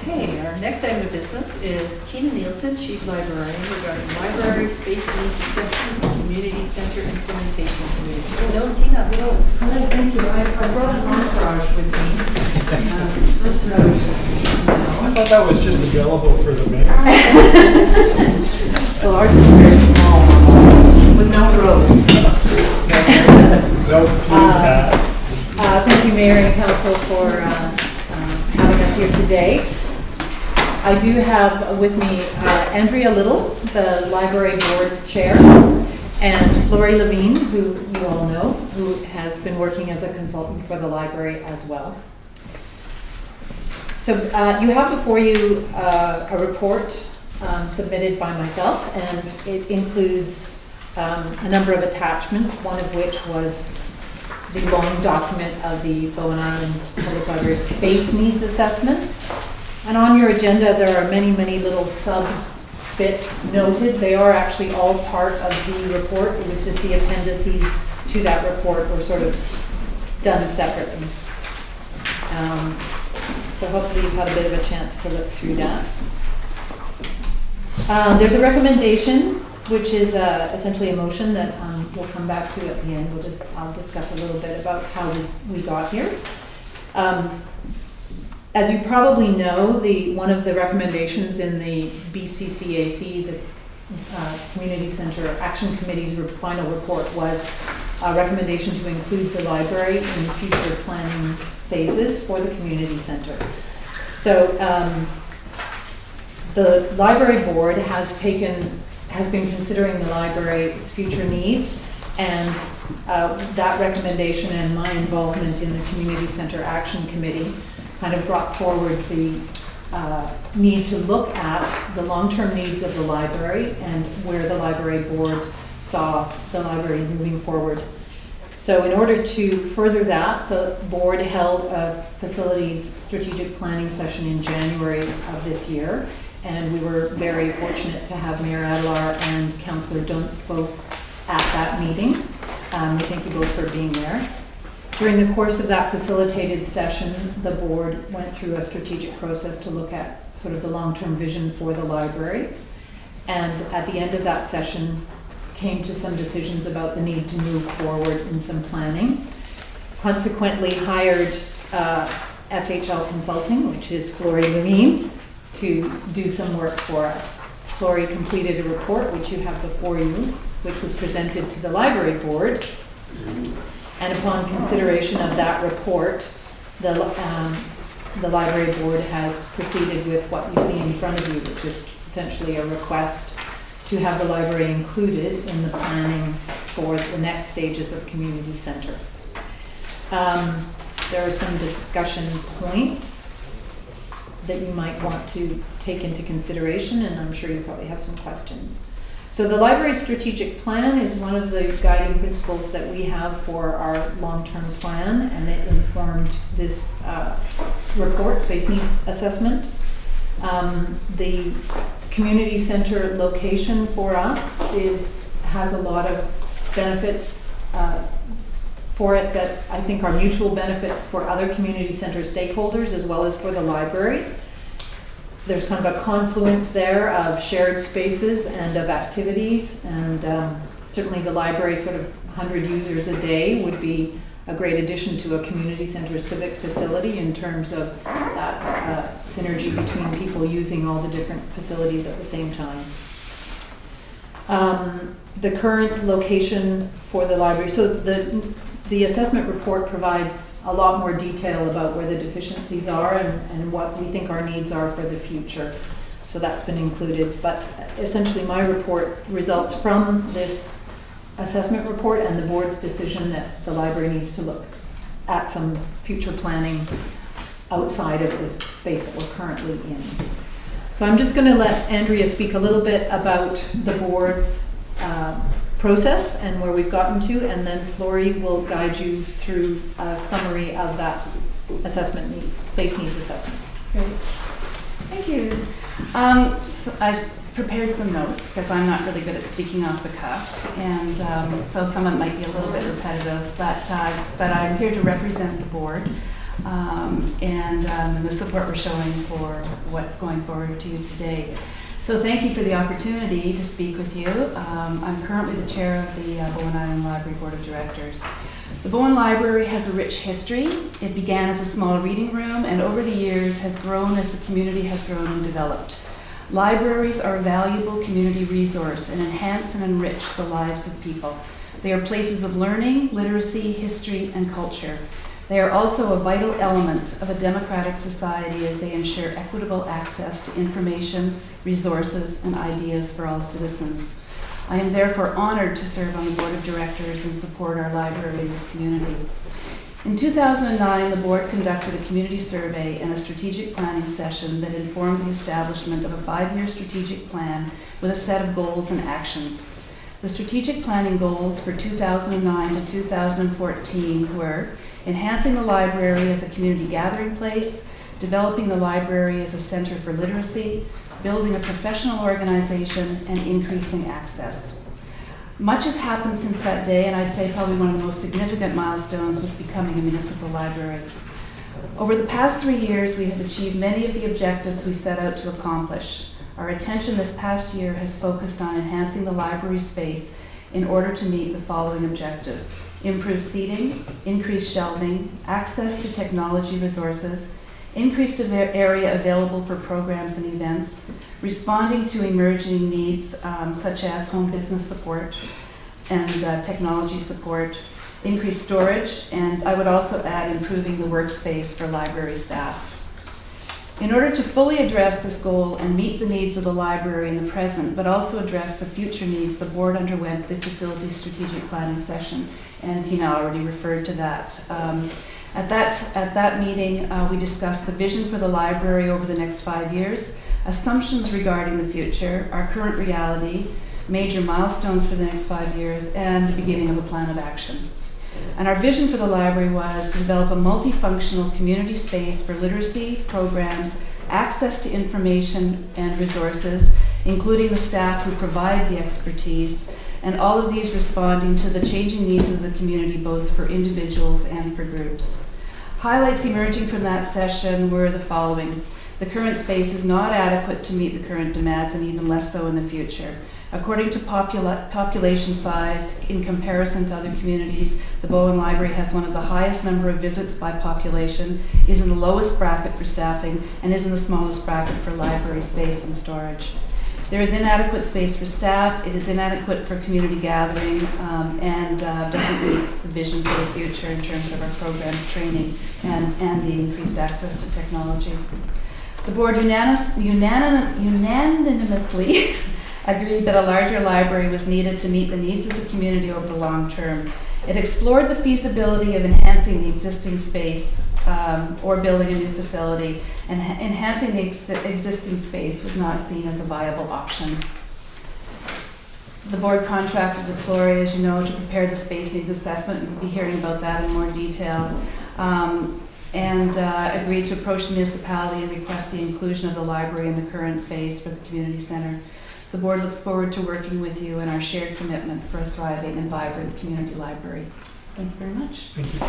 Okay, our next item of business is Tina Nielsen, Chief Librarian, regarding library space needs assessment and community center implementation committee. Hello, Tina. Hello. Hello, thank you. I brought an entourage with me. Just so I thought that was just available for the mayor. well, ours is very small, with no robes. No, Thank you, Mayor and Council, for having us here today. I do have with me Andrea Little, the Library Board Chair, and Flory Levine, who you all know, who has been working as a consultant for the library as well. So you have before you a report submitted by myself, and it includes a number of attachments, one of which was the long document of the Bowen Island Public Library Space Needs Assessment. And on your agenda, there are many, many little sub bits noted. They are actually all part of the report. It was just the appendices to that report were sort of done separately. So hopefully you've had a bit of a chance to look through that. There's a recommendation, which is essentially a motion that we'll come back to at the end. I'll discuss a little bit about how we got here. As you probably know, one of the recommendations in the BCCAC, the Community Center Action Committee's final report, was a recommendation to include the library in future planning phases for the community center. So the library board has been considering the library's future needs, and that recommendation and my involvement in the Community Center Action Committee kind of brought forward the need to look at the long-term needs of the library and where the library board saw the library moving forward. So in order to further that, the board held a facilities strategic planning session in January of this year, and we were very fortunate to have Mayor Adelaar and Councillor Dunst both at that meeting. We thank you both for being there. During the course of that facilitated session, the board went through a strategic process to look at sort of the long-term vision for the library. And at the end of that session, came to some decisions about the need to move forward in some planning. Consequently, hired FHL Consulting, which is Flory Levine, to do some work for us. Flory completed a report, which you have before you, which was presented to the library board. And upon consideration of that report, the library board has proceeded with what you see in front of you, which is essentially a request to have the library included in the planning for the next stages of community center. There are some discussion points that you might want to take into consideration, and I'm sure you probably have some questions. So the library strategic plan is one of the guiding principles that we have for our long-term plan, and it informed this report, Space Needs Assessment. The community center location for us has a lot of benefits for it that I think are mutual benefits for other community center stakeholders as well as for the library. There's kind of a confluence there of shared spaces and of activities, and certainly the library, sort of 100 users a day, would be a great addition to a community center civic facility in terms of that synergy between people using all the different facilities at the same time. The current location for the library, so the assessment report provides a lot more detail about where the deficiencies are and what we think our needs are for the future. So that's been included. But essentially my report results from this assessment report and the board's decision that the library needs to look at some future planning outside of this space that we're currently in. So I'm just going to let Andrea speak a little bit about the board's process and where we've gotten to, and then Flory will guide you through a summary of that space needs assessment. Great. Thank you. So I prepared some notes because I'm not really good at speaking off the cuff, and so some of it might be a little bit repetitive, but I'm here to represent the board. and the support we're showing for what's going forward to you today. So thank you for the opportunity to speak with you. I'm currently the chair of the Bowen Island Library Board of Directors. The Bowen Library has a rich history. It began as a small reading room and over the years has grown as the community has grown and developed. Libraries are a valuable community resource and enhance and enrich the lives of people. They are places of learning, literacy, history, and culture. They are also a vital element of a democratic society as they ensure equitable access to information, resources, and ideas for all citizens. I am therefore honored to serve on the board of directors and support our library in this community. In 2009, the board conducted a community survey and a strategic planning session that informed the establishment of a 5-year strategic plan with a set of goals and actions. The strategic planning goals for 2009 to 2014 were enhancing the library as a community gathering place, developing the library as a center for literacy, building a professional organization, and increasing access. Much has happened since that day, and I'd say probably one of the most significant milestones was becoming a municipal library. Over the past 3 years, we have achieved many of the objectives we set out to accomplish. Our attention this past year has focused on enhancing the library space in order to meet the following objectives: improve seating, increase shelving, access to technology resources, increased area available for programs and events, responding to emerging needs such as home business support and technology support, increased storage, and I would also add improving the workspace for library staff. In order to fully address this goal and meet the needs of the library in the present, but also address the future needs, the board underwent the facility strategic planning session, and Tina already referred to that. At that meeting, we discussed the vision for the library over the next 5 years, assumptions regarding the future, our current reality, major milestones for the next 5 years, and the beginning of a plan of action. And our vision for the library was to develop a multifunctional community space for literacy programs, access to information and resources, including the staff who provide the expertise, and all of these responding to the changing needs of the community, both for individuals and for groups. Highlights emerging from that session were the following. The current space is not adequate to meet the current demands, and even less so in the future. According to population size, in comparison to other communities, the Bowen Library has one of the highest number of visits by population, is in the lowest bracket for staffing, and is in the smallest bracket for library space and storage. There is inadequate space for staff, it is inadequate for community gathering, and doesn't meet the vision for the future in terms of our programs, training, and the increased access to technology. The board unanimously agreed that a larger library was needed to meet the needs of the community over the long term. It explored the feasibility of enhancing the existing space or building a new facility, and enhancing the existing space was not seen as a viable option. The board contracted with Florey, as you know, to prepare the space needs assessment. We'll be hearing about that in more detail. And agreed to approach the municipality and request the inclusion of the library in the current phase for the community center. The board looks forward to working with you in our shared commitment for a thriving and vibrant community library. Thank you very much. Thank you.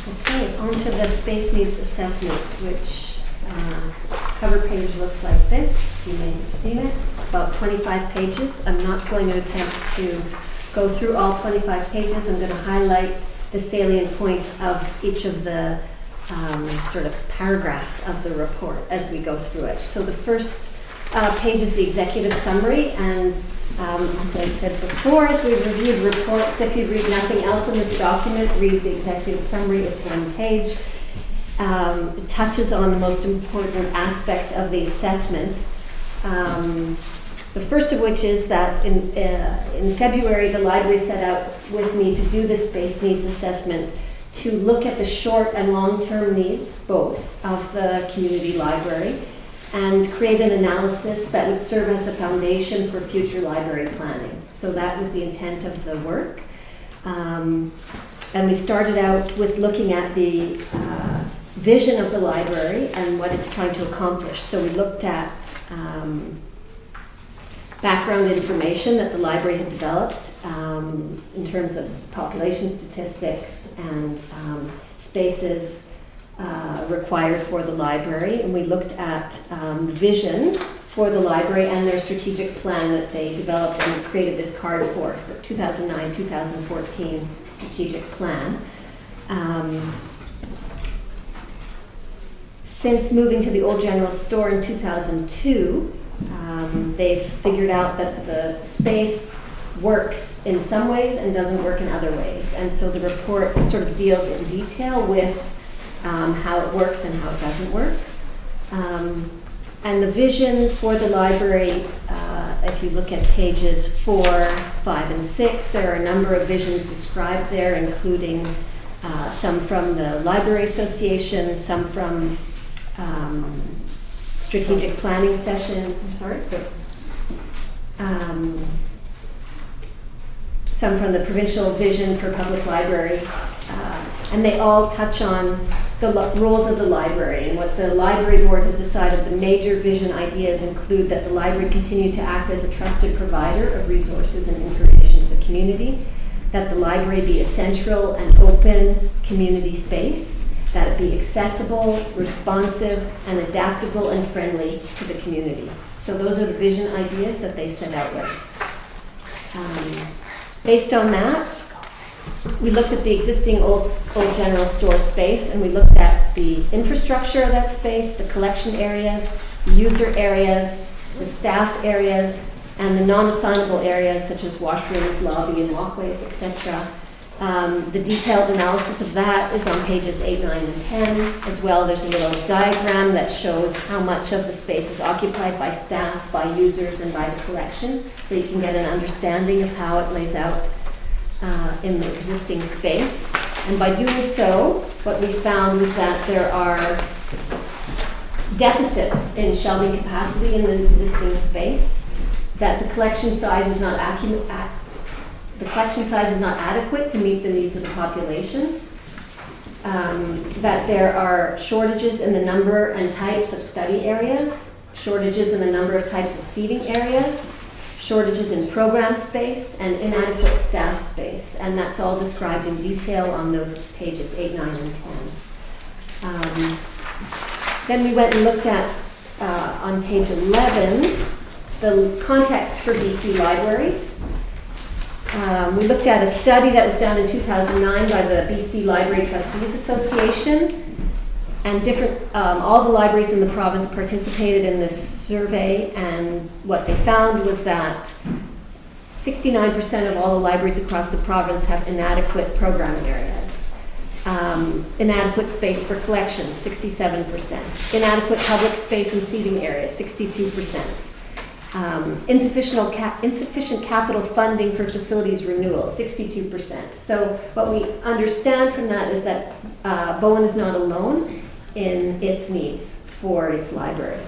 Okay, on to the space needs assessment, which cover page looks like this. You may have seen it. It's about 25 pages. I'm not going to attempt to go through all 25 pages. I'm going to highlight the salient points of each of the sort of paragraphs of the report as we go through it. So the first page is the executive summary, and as I said before, as we've reviewed reports, if you read nothing else in this document, read the executive summary. It's 1 page. It touches on the most important aspects of the assessment. The first of which is that in February, the library set out with me to do this space needs assessment to look at the short and long-term needs, both, of the community library, and create an analysis that would serve as the foundation for future library planning. So that was the intent of the work. And we started out with looking at the vision of the library and what it's trying to accomplish. So we looked at background information that the library had developed in terms of population statistics and spaces required for the library. And we looked at the vision for the library and their strategic plan that they developed and created this card for 2009-2014 strategic plan. Since moving to the old general store in 2002, they've figured out that the space works in some ways and doesn't work in other ways. And so the report sort of deals in detail with how it works and how it doesn't work. And the vision for the library, if you look at pages 4, 5, and 6, there are a number of visions described there, including some from the Library Association, some from strategic planning session, some from the provincial vision for public libraries, and they all touch on the roles of the library. And what the library board has decided, the major vision ideas include that the library continue to act as a trusted provider of resources and information to the community, that the library be a central and open community space, that it be accessible, responsive, and adaptable and friendly to the community. So those are the vision ideas that they set out with. Based on that, we looked at the existing old general store space, and we looked at the infrastructure of that space, the collection areas, the user areas, the staff areas, and the non-assignable areas such as washrooms, lobby, and walkways, etc. The detailed analysis of that is on pages 8, 9, and 10. As well, there's a little diagram that shows how much of the space is occupied by staff, by users, and by the collection, so you can get an understanding of how it lays out in the existing space. And by doing so, what we found was that there are deficits in shelving capacity in the existing space, that the collection size is not adequate to meet the needs of the population, that there are shortages in the number and types of study areas, shortages in the number of types of seating areas, shortages in program space, and inadequate staff space. And that's all described in detail on those pages 8, 9, and 10. Then we went and looked at, on page 11, the context for BC libraries. We looked at a study that was done in 2009 by the BC Library Trustees Association, and all the libraries in the province participated in this survey, and what they found was that 69% of all the libraries across the province have inadequate programming areas, inadequate space for collections, 67%, inadequate public space and seating areas, 62%. Insufficient capital funding for facilities renewal, 62%. So what we understand from that is that Bowen is not alone in its needs for its library.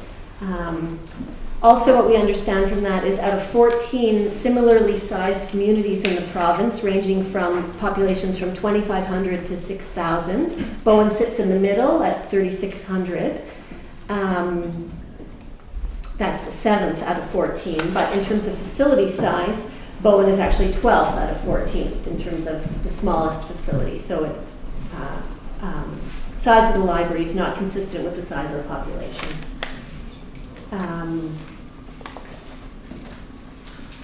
Also, what we understand from that is out of 14 similarly sized communities in the province, ranging from populations from 2,500 to 6,000, Bowen sits in the middle at 3,600. That's the 7th out of 14, but in terms of facility size, Bowen is actually 12th out of 14th in terms of the smallest facility. So size of the library is not consistent with the size of the population.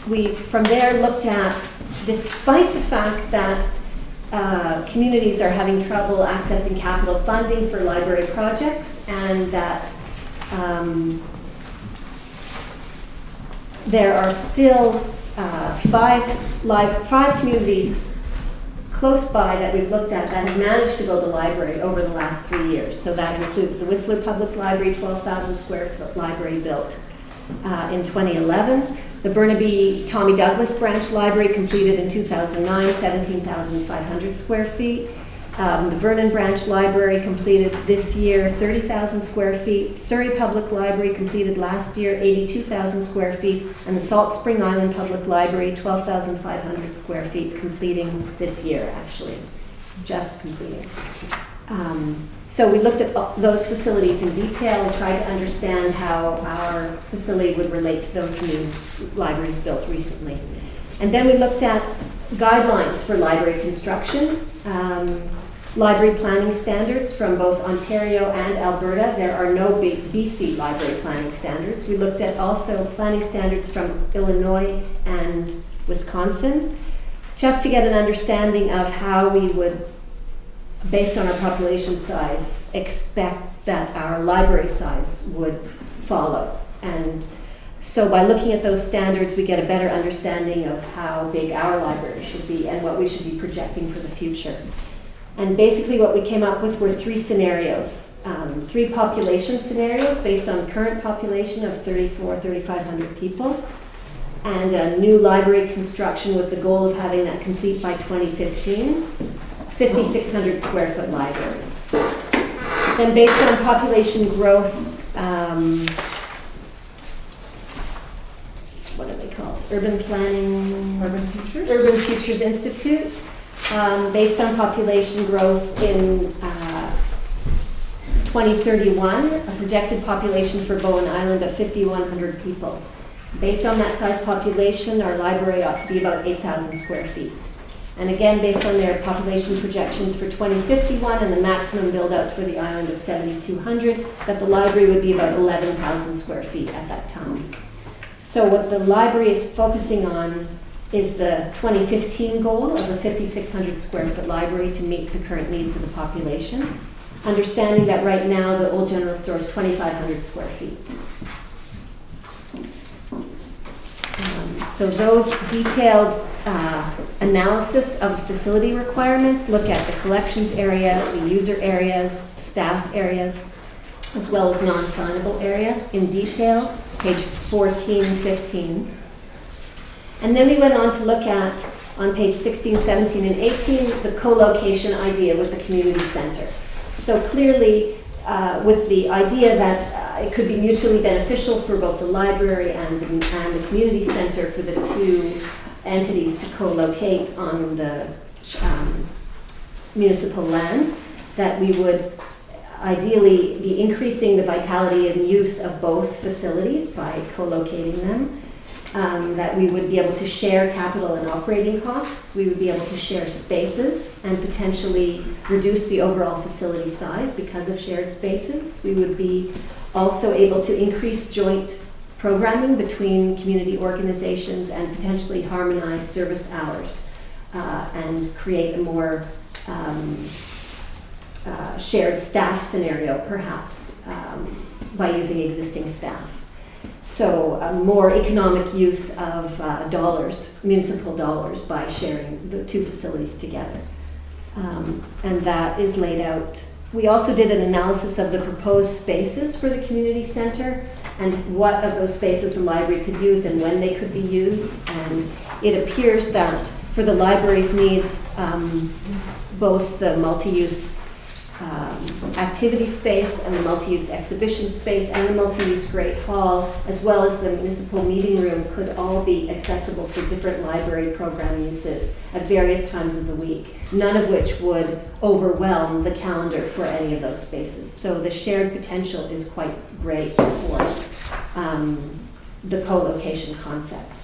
We, from there, looked at, despite the fact that communities are having trouble accessing capital funding for library projects, and that there are still 5 communities close by that we've looked at that have managed to build a library over the last 3 years. So that includes the Whistler Public Library, 12,000 square foot library built in 2011. The Burnaby Tommy Douglas Branch Library completed in 2009, 17,500 square feet. The Vernon Branch Library completed this year 30,000 square feet. Surrey Public Library completed last year 82,000 square feet. And the Salt Spring Island Public Library 12,500 square feet, completing this year actually, just completing. So we looked at those facilities in detail and tried to understand how our facility would relate to those new libraries built recently. And then we looked at guidelines for library construction, library planning standards from both Ontario and Alberta. There are no BC library planning standards. We looked at also planning standards from Illinois and Wisconsin, just to get an understanding of how we would, based on our population size, expect that our library size would follow. And so by looking at those standards, we get a better understanding of how big our library should be and what we should be projecting for the future. And basically what we came up with were 3 scenarios, 3 population scenarios based on current population of 3,500 people, and a new library construction with the goal of having that complete by 2015, 5,600 square foot library. Then based on population growth, what are they called? Urban Planning? Urban Futures? Urban Futures Institute, based on population growth in 2031, a projected population for Bowen Island of 5,100 people. Based on that size population, our library ought to be about 8,000 square feet. And again, based on their population projections for 2051 and the maximum build out for the island of 7,200, that the library would be about 11,000 square feet at that time. So what the library is focusing on is the 2015 goal of a 5,600 square foot library to meet the current needs of the population, understanding that right now the old general store is 2,500 square feet. So those detailed analysis of facility requirements look at the collections area, the user areas, staff areas, as well as non-signable areas in detail, page 14, 15. And then we went on to look at, on page 16, 17, and 18, the co-location idea with the community center. So clearly, with the idea that it could be mutually beneficial for both the library and the community center for the 2 entities to co-locate on the municipal land, that we would ideally be increasing the vitality and use of both facilities by co-locating them, that we would be able to share capital and operating costs, we would be able to share spaces and potentially reduce the overall facility size because of shared spaces. We would be also able to increase joint programming between community organizations and potentially harmonize service hours and create a more shared staff scenario, perhaps, by using existing staff. So more economic use of dollars, municipal dollars, by sharing the 2 facilities together. And that is laid out. We also did an analysis of the proposed spaces for the community center and what of those spaces the library could use and when they could be used. And it appears that for the library's needs, both the multi-use activity space and the multi-use exhibition space and the multi-use Great Hall, as well as the municipal meeting room, could all be accessible for different library program uses at various times of the week, none of which would overwhelm the calendar for any of those spaces. So the shared potential is quite great for the co-location concept.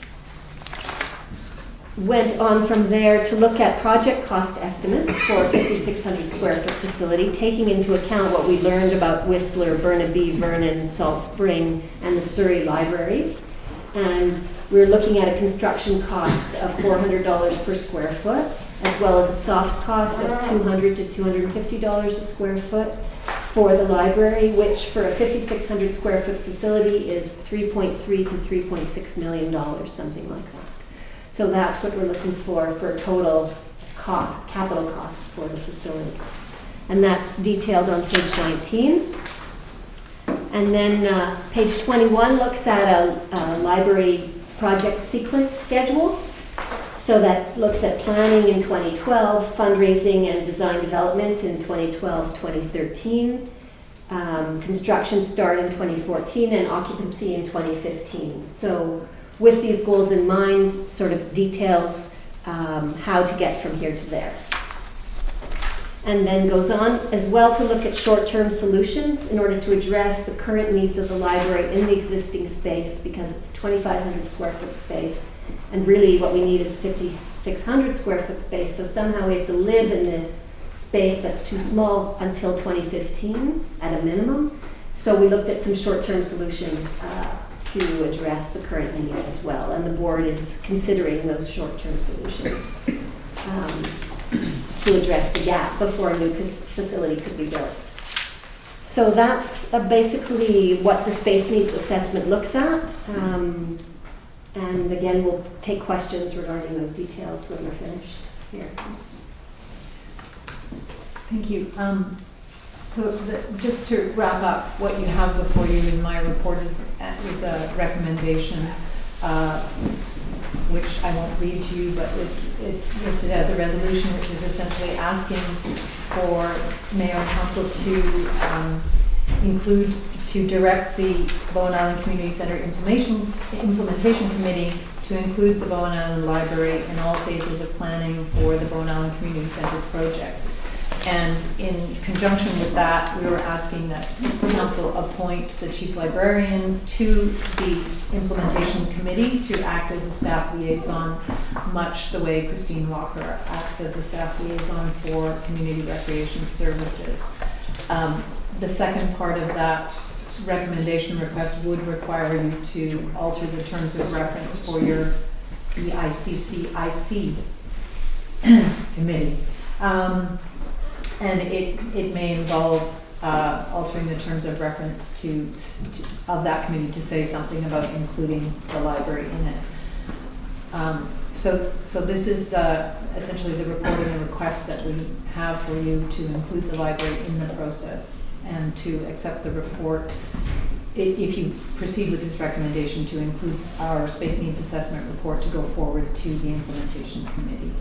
Went on from there to look at project cost estimates for a 5,600 square foot facility, taking into account what we learned about Whistler, Burnaby, Vernon, Salt Spring, and the Surrey libraries. And we're looking at a construction cost of $400 per square foot, as well as a soft cost of $200 to $250 a square foot for the library, which for a 5,600 square foot facility is $3.3 to $3.6 million, something like that. So that's what we're looking for total capital cost for the facility. And that's detailed on page 19. And then page 21 looks at a library project sequence schedule. So that looks at planning in 2012, fundraising and design development in 2012, 2013, construction start in 2014, and occupancy in 2015. So with these goals in mind, sort of details how to get from here to there. And then goes on as well to look at short-term solutions in order to address the current needs of the library in the existing space, because it's a 2,500 square foot space. And really what we need is 5,600 square foot space. So somehow we have to live in the space that's too small until 2015 at a minimum. So we looked at some short-term solutions to address the current need as well. And the board is considering those short-term solutions to address the gap before a new facility could be built. So that's basically what the space needs assessment looks at. And again, we'll take questions regarding those details when we're finished here. Thank you. Just to wrap up, what you have before you in my report is a recommendation, which I won't read to you, but it's listed as a resolution, which is essentially asking for Mayor and Council to direct the Bowen Island Community Center Implementation Committee to include the Bowen Island Library in all phases of planning for the Bowen Island Community Center project. And in conjunction with that, we were asking that Council appoint the Chief Librarian to the Implementation Committee to act as a staff liaison, much the way Christine Walker acts as the staff liaison for Community Recreation Services. The second part of that recommendation request would require you to alter the terms of reference for your EICCIC committee. And it may involve altering the terms of reference of that committee to say something about including the library in it. So this is essentially the report and the request that we have for you to include the library in the process and to accept the report, if you proceed with this recommendation, to include our space needs assessment report to go forward to the implementation committee.